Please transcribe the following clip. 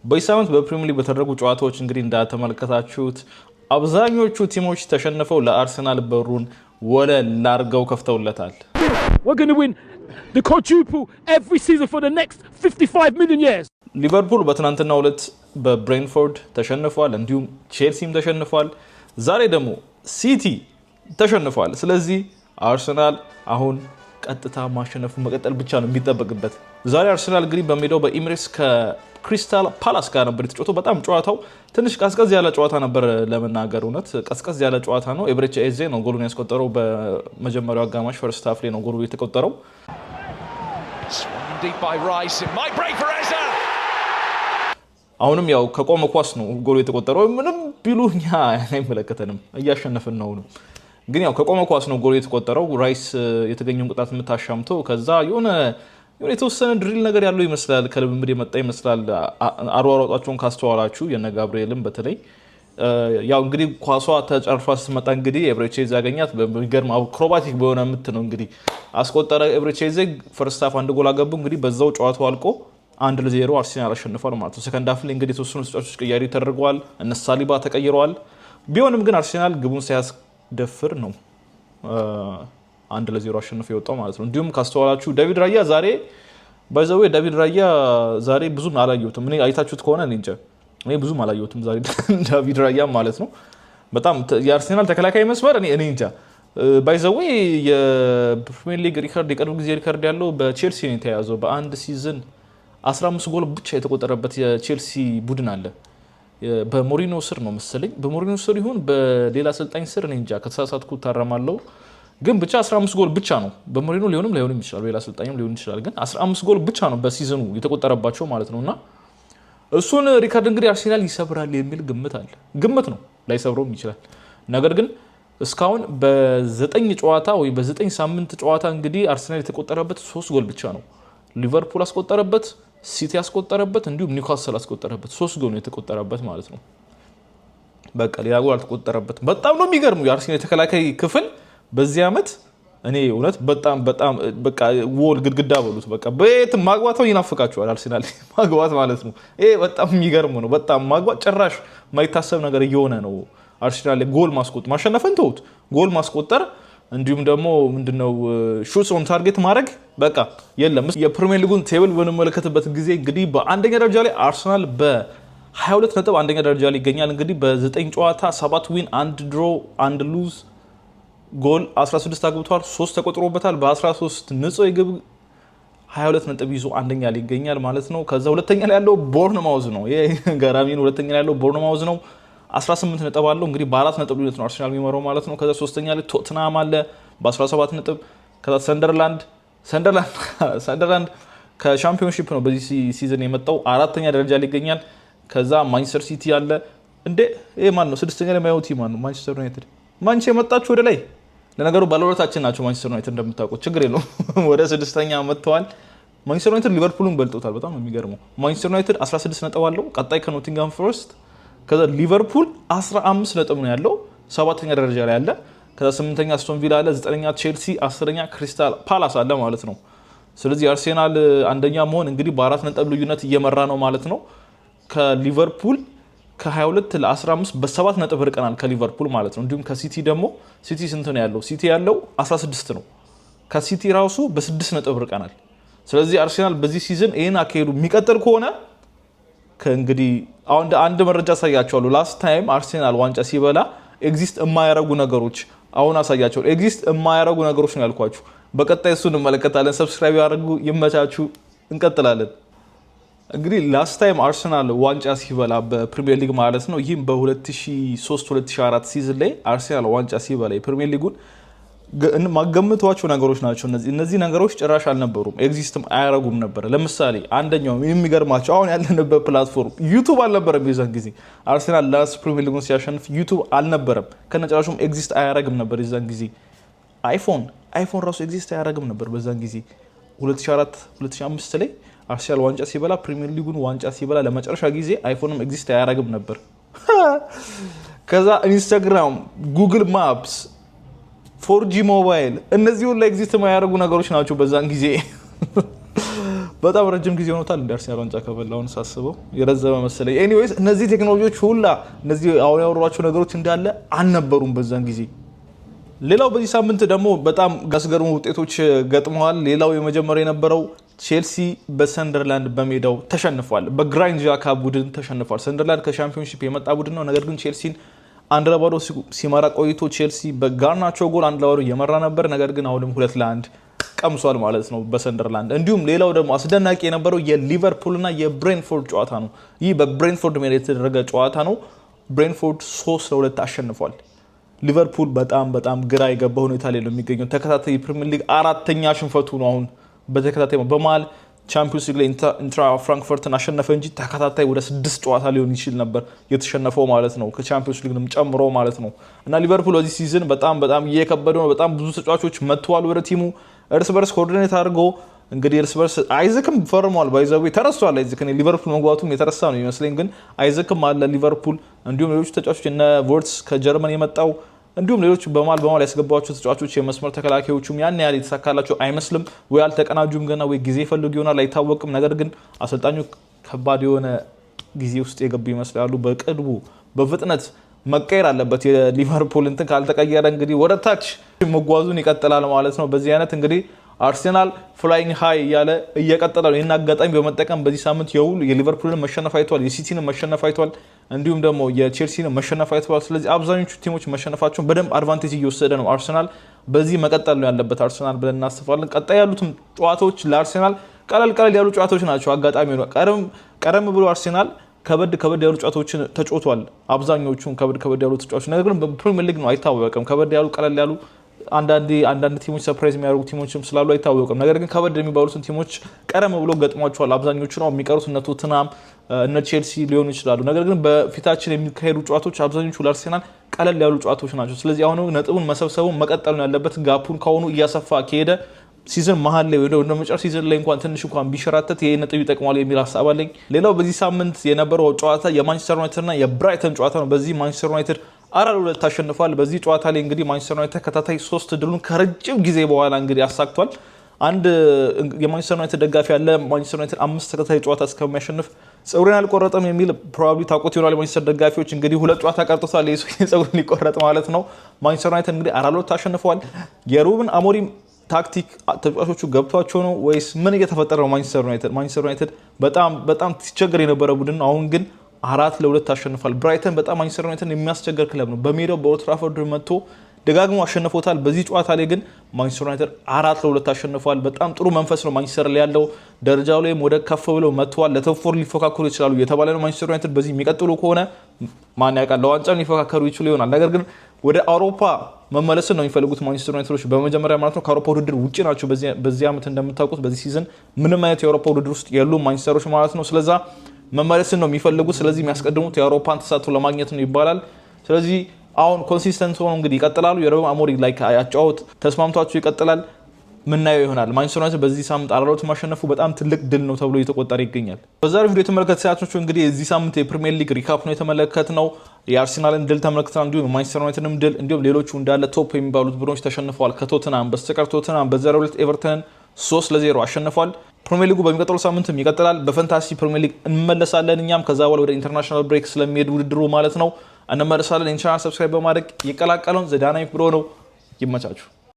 በሳምንት በፕሪሚየር ሊግ በተደረጉ ጨዋታዎች እንግዲህ እንዳተመለከታችሁት አብዛኞቹ ቲሞች ተሸንፈው ለአርሰናል በሩን ወለል ላርገው ከፍተውለታል። We're going to win the quadruple every season for the next 55 million years. ሊቨርፑል በትናንትናው ዕለት በብሬንፎርድ ተሸንፏል፣ እንዲሁም ቼልሲም ተሸንፏል። ዛሬ ደግሞ ሲቲ ተሸንፏል። ስለዚህ አርሰናል አሁን ቀጥታ ማሸነፉ መቀጠል ብቻ ነው የሚጠበቅበት። ዛሬ አርሰናል እንግዲህ በሜዳው በኢሚሬትስ ከክሪስታል ፓላስ ጋር ነበር የተጫወተው። በጣም ጨዋታው ትንሽ ቀዝቀዝ ያለ ጨዋታ ነበር፣ ለመናገር እውነት ቀዝቀዝ ያለ ጨዋታ ነው። ኤብሬቺ ኤዜ ነው ጎሉን ያስቆጠረው። በመጀመሪያው አጋማሽ ፈርስት ሃፍ ላይ ነው ጎሉ የተቆጠረው። አሁንም ያው ከቆመ ኳስ ነው ጎሉ የተቆጠረው። ምንም ቢሉኛ አይመለከተንም፣ እያሸነፍን ነው። ግን ያው ከቆመ ኳስ ነው ጎሉ የተቆጠረው። ራይስ የተገኘውን ቅጣት የምታሻምተው ከዛ የሆነ የተወሰነ ድሪል ነገር ያለው ይመስላል፣ ከልምምድ የመጣ ይመስላል። አሯሯጣቸውን ካስተዋላችሁ የነ ጋብሪኤልም በተለይ ያው እንግዲህ ኳሷ ተጨርፋ ስትመጣ እንግዲህ ኤብሬቺ ኤዜ ያገኛት በሚገርም አክሮባቲክ በሆነ ምት ነው እንግዲህ አስቆጠረ። ኤብሬቺ ኤዜ ፈርስት ሃፍ አንድ ጎል አገቡ። እንግዲህ በዛው ጨዋታው አልቆ 1-0 አርሰናል አሸንፏል ማለት ነው። ሰከንድ ሃፍ ላይ እንግዲህ የተወሰኑ ተጫዋቾች ቅያሪ ተደርገዋል፣ እነ ሳሊባ ተቀይረዋል። ቢሆንም ግን አርሰናል ግቡን ሳያስደፍር ነው 1-0 አሸንፎ የወጣው ማለት ነው። እንዲሁም ካስተዋላችሁ ዳቪድ ራያ ዛሬ ባይዘው ዳቪድ ራያ ዛሬ ብዙም አላየሁትም። እኔ አይታችሁት ከሆነ እኔ እንጃ እኔ ብዙም አላየሁትም ዛሬ ዳቪድ ራያ ማለት ነው። በጣም የአርሰናል ተከላካይ መስመር እኔ እንጃ ባይዘው የፕሪሚየር ሊግ ሪካርድ የቅርብ ጊዜ ሪካርድ ያለው በቼልሲ ነው የተያዘው። በአንድ ሲዝን 15 ጎል ብቻ የተቆጠረበት የቼልሲ ቡድን አለ። በሞሪኖ ስር ነው መሰለኝ፣ በሞሪኖ ስር ይሁን በሌላ አሰልጣኝ ስር እኔ እንጃ፣ ከተሳሳትኩ ታረማለሁ። ግን ብቻ 15 ጎል ብቻ ነው። በሞሪኖ ሊሆንም ላይሆንም ይችላል፣ ሌላ አሰልጣኝም ሊሆን ይችላል። ግን 15 ጎል ብቻ ነው በሲዝኑ የተቆጠረባቸው ማለት ነውና እሱን ሪካርድ እንግዲህ አርሰናል ይሰብራል የሚል ግምት አለ። ግምት ነው፣ ላይሰብረውም ይችላል። ነገር ግን እስካሁን በ9 ጨዋታ ወይ በ9 ሳምንት ጨዋታ እንግዲህ አርሰናል የተቆጠረበት 3 ጎል ብቻ ነው። ሊቨርፑል አስቆጠረበት፣ ሲቲ አስቆጠረበት፣ እንዲሁም ኒውካስል አስቆጠረበት። 3 ጎል ነው የተቆጠረበት ማለት ነው። በቃ ሌላ ጎል አልተቆጠረበትም። በጣም ነው የሚገርመው የአርሰናል የተከላካይ ክፍል በዚህ ዓመት። እኔ እውነት በጣም በቃ ወል ግድግዳ በሉት በቃ በየት ማግባታው ይናፍቃቸዋል አርሰናል ማግባት ማለት ነው። ይሄ በጣም የሚገርም ነው። በጣም ማግባት ጭራሽ ማይታሰብ ነገር እየሆነ ነው። አርሰናል ጎል ማስቆጠር ማሸነፍን ተውት፣ ጎል ማስቆጠር እንዲሁም ደግሞ ምንድነው ሹትስ ኦን ታርጌት ማድረግ በቃ የለም። የፕሪሚየር ሊጉን ቴብል በምንመለከትበት ጊዜ እንግዲህ በአንደኛ ደረጃ ላይ አርሰናል በ22 ነጥብ አንደኛ ደረጃ ላይ ይገኛል። እንግዲህ በ9 ጨዋታ 7 ዊን 1 ድሮ 1 ሉዝ ጎል 16 አግብቷል፣ 3 ተቆጥሮበታል። በ13 ንጹህ የግብ 22 ነጥብ ይዞ አንደኛ ላይ ይገኛል ማለት ነው። ከዛ ሁለተኛ ላይ ያለው ቦርንማውዝ ነው። ይሄ ገራሚ ነው። ሁለተኛ ላይ ያለው ቦርንማውዝ ነው፣ 18 ነጥብ አለው። እንግዲህ በ4 ነጥብ ልዩነት ነው አርሰናል የሚመራው ማለት ነው። ከዛ ሶስተኛ ላይ ቶትናም አለ በ17 ነጥብ። ከዛ ሰንደርላንድ ከሻምፒዮንሺፕ ነው በዚህ ሲዝን የመጣው፣ 4ኛ ደረጃ ላይ ይገኛል። ከዛ ማንቸስተር ሲቲ አለ። እንዴ ይሄ ማን ነው? 6ኛ ላይ ማየው ቲም ማን ነው? ማንቸስተር ዩናይትድ። ማንቸስተር የመጣችሁ ወደ ላይ ለነገሩ ባለውለታችን ናቸው ማንቸስተር ዩናይትድ እንደምታውቁት፣ ችግር የለውም ወደ 6ኛ መጥተዋል። ማንቸስተር ዩናይትድ ሊቨርፑልን በልጦታል። በጣም የሚገርመው ማንቸስተር ዩናይትድ 16 ነጥብ አለው፣ ቀጣይ ከኖቲንጋም ፎረስት። ከዛ ሊቨርፑል 15 ነጥብ ነው ያለው፣ 7ኛ ደረጃ ላይ አለ። ከዛ 8ኛ አስቶን ቪላ አለ፣ 9ኛ ቼልሲ፣ 10ኛ ክሪስታል ፓላስ አለ ማለት ነው። ስለዚህ አርሰናል አንደኛ መሆን እንግዲህ በ4 ነጥብ ልዩነት እየመራ ነው ማለት ነው። ከሊቨርፑል ከ22 ለ15 በ7 ነጥብ ርቀናል ከሊቨርፑል ማለት ነው። እንዲሁም ከሲቲ ደግሞ ሲቲ ስንት ነው ያለው? ሲቲ ያለው 16 ነው። ከሲቲ ራሱ በ6 ነጥብ ርቀናል። ስለዚህ አርሰናል በዚህ ሲዝን ይሄን አካሄዱ የሚቀጥል ከሆነ ከእንግዲህ አሁን አንድ መረጃ አሳያቸዋለሁ። ላስት ታይም አርሰናል ዋንጫ ሲበላ ኤግዚስት የማያረጉ ነገሮች አሁን አሳያቸዋለሁ። ኤግዚስት የማያረጉ ነገሮች ነው ያልኳችሁ። በቀጣይ እሱን እንመለከታለን። ሰብስክራይብ ያደርጉ፣ ይመቻችሁ። እንቀጥላለን። እንግዲህ ላስት ታይም አርሰናል ዋንጫ ሲበላ በፕሪሚየር ሊግ ማለት ነው፣ ይህም በ2003-2004 ሲዝን ላይ አርሰናል ዋንጫ ሲበላ የፕሪሚየር ሊጉን ማገምቷቸው ነገሮች ናቸው። እነዚህ ነገሮች ጭራሽ አልነበሩም፣ ኤግዚስትም አያረጉም ነበር። ለምሳሌ አንደኛው የሚገርማቸው አሁን ያለንበት ፕላትፎርም ዩቱብ አልነበረም። የዛን ጊዜ አርሰናል ላስት ፕሪሚየር ሊጉን ሲያሸንፍ ዩቱብ አልነበረም፣ ከነጭራሹም ኤግዚስት አያረግም ነበር። የዛን ጊዜ አይፎን ራሱ ኤግዚስት አያረግም ነበር በዛን ጊዜ 2004-2005 ላይ አርሰናል ዋንጫ ሲበላ ፕሪሚየር ሊጉን ዋንጫ ሲበላ ለመጨረሻ ጊዜ አይፎንም ኤግዚስት አያረግም ነበር። ከዛ ኢንስታግራም፣ ጉግል ማፕስ፣ 4G ሞባይል እነዚህ ሁሉ ኤግዚስት የማያደርጉ ነገሮች ናቸው በዛን ጊዜ በጣም ረጅም ጊዜ ሆኖታል እንደ አርሰናል ዋንጫ ከበላውን ሳስበው የረዘመ መሰለኝ። ኤኒዌይስ እነዚህ ቴክኖሎጂዎች ሁላ እነዚህ አሁን ያወሯቸው ነገሮች እንዳለ አልነበሩም በዛን ጊዜ። ሌላው በዚህ ሳምንት ደግሞ በጣም አስገራሚ ውጤቶች ገጥመዋል። ሌላው የመጀመሪያው የነበረው ቼልሲ በሰንደርላንድ በሜዳው ተሸንፏል። በግራኒት ዣካ ቡድን ተሸንፏል። ሰንደርላንድ ከሻምፒዮንሺፕ የመጣ ቡድን ነው። ነገር ግን ቼልሲን 1-0 ሲመራ ቆይቶ ቼልሲ በጋርናቾ ጎል 1-0 እየመራ ነበር። ነገር ግን አሁንም 2-1 ቀምሷል ማለት ነው በሰንደርላንድ። እንዲሁም ሌላው ደግሞ አስደናቂ የነበረው የሊቨርፑልና የብሬንፎርድ ጨዋታ ነው። ይህ በብሬንፎርድ ሜዳ የተደረገ ጨዋታ ነው። ብሬንፎርድ 3-2 አሸንፏል። ሊቨርፑል በጣም ግራ የገባ ሁኔታ ላይ ነው የሚገኘው። ተከታታይ የፕሪሚየር ሊግ 4ኛ ሽንፈቱ ነው አሁን በተከታታይ በመሃል ቻምፒዮንስ ሊግ ላይ ኢንትራ ፍራንክፈርትን አሸነፈ እንጂ ተከታታይ ወደ 6 ጨዋታ ሊሆን ይችል ነበር የተሸነፈው ማለት ነው ከቻምፒዮንስ ሊግንም ጨምሮ ማለት ነው። እና ሊቨርፑል በዚህ ሲዝን በጣም እየከበደ ነው። በጣም ብዙ ተጫዋቾች መጥተዋል ወደ ቲሙ እርስ በርስ ኮኦርዲኔት አድርጎ እንግዲህ እርስ በርስ አይዘክም ፈርሟል። ባይዘው ተረስቷል። አይዘክን ሊቨርፑል መግባቱም የተረሳ ነው ይመስለኝ፣ ግን አይዘክም አለ ሊቨርፑል። እንዲሁም ሌሎች ተጫዋቾች እነ ቮርትስ ከጀርመን የመጣው እንዲሁም ሌሎች በማል ያስገባቸው ተጫዋቾች የመስመር ተከላካዮቹም ያን ያህል የተሳካላቸው አይመስልም። ወይ አልተቀናጁም ገና ወይ ጊዜ ፈልጉ ይሆናል አይታወቅም። ነገር ግን አሰልጣኙ ከባድ የሆነ ጊዜ ውስጥ የገቡ ይመስላሉ። በቅርቡ በፍጥነት መቀየር አለበት። የሊቨርፑል እንትን ካልተቀየረ እንግዲህ ወደ ታች መጓዙን ይቀጥላል ማለት ነው። በዚህ አይነት እንግዲህ አርሰናል ፍላይንግ ሃይ እያለ እየቀጠለ ነው። ይህን አጋጣሚ በመጠቀም በዚህ ሳምንት የሊቨርፑልን መሸነፍ አይቷል፣ የሲቲንን መሸነፍ አይቷል፣ እንዲሁም ደግሞ የቼልሲንን መሸነፍ አይቷል። ስለዚህ አብዛኞቹ ቲሞች መሸነፋቸውን በደንብ አድቫንቴጅ እየወሰደ ነው። አርሰናል በዚህ መቀጠል ነው ያለበት አርሰናል ብለን እናስባለን። ቀጣይ ያሉትም ጨዋታዎች ለአርሰናል ቀለል ያሉ ጨዋታዎች ናቸው። አጋጣሚ ነው ቀደም ብሎ አርሰናል ከበድ ያሉ ጨዋታዎችን ተጫውቷል። አብዛኞቹን ከበድ ያሉ ተጫዋቾች ነገር ግን በፕሪሚየር ሊግ ነው አይታወቅም። ከበድ ያሉ ቀለል ያሉ አንዳንድ ቲሞች ሰርፕራይዝ የሚያደርጉ ቲሞችም ስላሉ አይታወቅም። ነገር ግን ከበድ የሚባሉትን ቲሞች ቀደም ብሎ ገጥሟቸዋል። አብዛኞቹ ነው የሚቀሩት እነ ቶትናም እነ ቼልሲ ሊሆኑ ይችላሉ። ነገር ግን በፊታችን የሚካሄዱ ጨዋታዎች አብዛኞቹ ለአርሰናል ቀለል ያሉ ጨዋታዎች ናቸው። ስለዚህ አሁን ነጥቡን መሰብሰቡን መቀጠል ነው ያለበት። ጋፑን ካሁኑ እያሰፋ ከሄደ ሲዝን መሀል ላይ ወደ መጨረሻ ሲዝን ላይ ትንሽ ቢሸራተት ይሄ ነጥብ ይጠቅማል የሚል ሀሳብ አለኝ። ሌላው በዚህ ሳምንት የነበረው ጨዋታ የማንቸስተር ዩናይትድ እና የብራይተን ጨዋታ ነው። በዚህ ማንቸስተር ዩናይትድ 4-2 ታሸንፏል። በዚህ ጨዋታ ላይ እንግዲህ ማንቸስተር ዩናይትድ ተከታታይ 3 ድሉን ከረጅም ጊዜ በኋላ እንግዲህ አሳክቷል። አንድ የማንቸስተር ዩናይትድ ደጋፊ ያለ ማንቸስተር ዩናይትድ 5 ተከታታይ ጨዋታ እስከሚያሸንፍ ጸጉሬን አልቆረጠም የሚል ፕሮባብሊ ታውቁት ይሆናል። የማንቸስተር ደጋፊዎች እንግዲህ 2 ጨዋታ ቀርቶታል ጸጉሩን ሊቆረጥ ማለት ነው። ማንቸስተር ዩናይትድ እንግዲህ 4-2 ታሸንፏል። የሩበን አሞሪም ታክቲክ ተጫዋቾቹ ገብቷቸው ነው ወይስ ምን እየተፈጠረ ነው? ማንቸስተር ዩናይትድ በጣም ሲቸገር የነበረ ቡድን ነው። አሁን ግን 4-2 ታሸንፏል። ብራይተን በጣም ማንቸስተር ዩናይትድ የሚያስቸገር ክለብ ነው። በሜዳው በኦልድ ትራፎርድ መጥቶ ደጋግሞ አሸንፎታል። በዚህ ጨዋታ ላይ ግን ማንቸስተር ዩናይትድ 4-2 አሸንፏል። በጣም ጥሩ መንፈስ ነው ማንቸስተር ላይ ያለው። ደረጃው ላይም ወደ ከፍ ብለው መጥተዋል። ለቶፕ4 ሊፎካከሩ ይችላሉ የተባለ ነው። ማንቸስተር ዩናይትድ በዚህ የሚቀጥሉ ከሆነ ማን ያውቃል ለዋንጫ ሊፎካከሩ ይችሉ ይሆናል። ነገር ግን ወደ አውሮፓ መመለስን ነው የሚፈልጉት ማንቸስተር ዩናይትዶች በመጀመሪያ ማለት ነው። ከአውሮፓ ውድድር ውጭ ናቸው። በዚህ ዓመት እንደምታውቁት በዚህ ሲዝን ምንም አይነት የአውሮፓ ውድድር ውስጥ የሉም ማንቸስተሮች ማለት ነው። ስለዛ መመለስን ነው የሚፈልጉት። ስለዚህ የሚያስቀድሙት የአውሮፓን ተሳትፎ ለማግኘት ነው ይባላል። ስለዚህ አሁን ኮንሲስተንት ሆነው እንግዲህ ይቀጥላሉ። የሩበን አሞሪም ላይ ያጫወት ተስማምቷቸው ይቀጥላል። ምናየው ይሆናል። ማንቸስተር ዩናይትድ በዚህ ሳምንት 4-2 ማሸነፉ በጣም ትልቅ ድል ነው ተብሎ እየተቆጠረ ይገኛል። በዛሬው ቪዲዮ የተመለከታችሁት እንግዲህ የዚህ ሳምንት የፕሪሚየር ሊግ ሪካፕ ነው የተመለከትነው። የአርሰናልን ድል ተመልክተናል፣ እንዲሁም የማንቸስተር ዩናይትድንም ድል፣ እንዲሁም ሌሎቹ እንዳለ ቶፕ የሚባሉት ቡድኖች ተሸንፈዋል ከቶትናም በስተቀር። ቶትናም በዛሬው ዕለት ኤቨርተንን 3-0 አሸንፏል። ፕሪሚየር ሊጉ በሚቀጥለው ሳምንትም ይቀጥላል። በፈንታሲ ፕሪሚየር ሊግ እንመለሳለን። እኛም ከዛ በኋላ ወደ ኢንተርናሽናል ብሬክ ስለሚሄድ ውድድሩ ማለት ነው እንመለሳለን። ኢንቻናል ሰብስክራይብ በማድረግ ይቀላቀሉን። ዘ ዳይናሚክ ብሮ ነው። ይመቻችሁ።